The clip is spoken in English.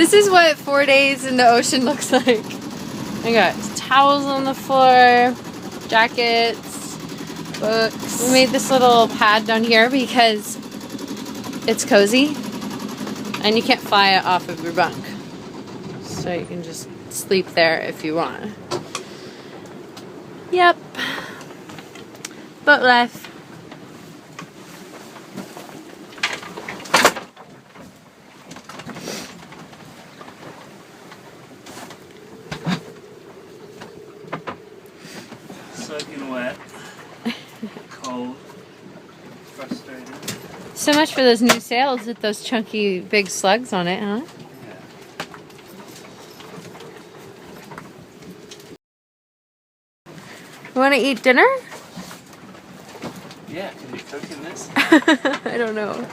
This is what 4 days in the ocean looks like. I got towels on the floor, jackets, books. We made this little pad down here because it's cozy and you can't fly it off of your bunk. So you can just sleep there if you want. Yep. Boat life. Soaking wet, cold, frustrated. So much for those new sails with those chunky big slugs on it, huh? Yeah. You want to eat dinner? Yeah, can you cook in this? I don't know.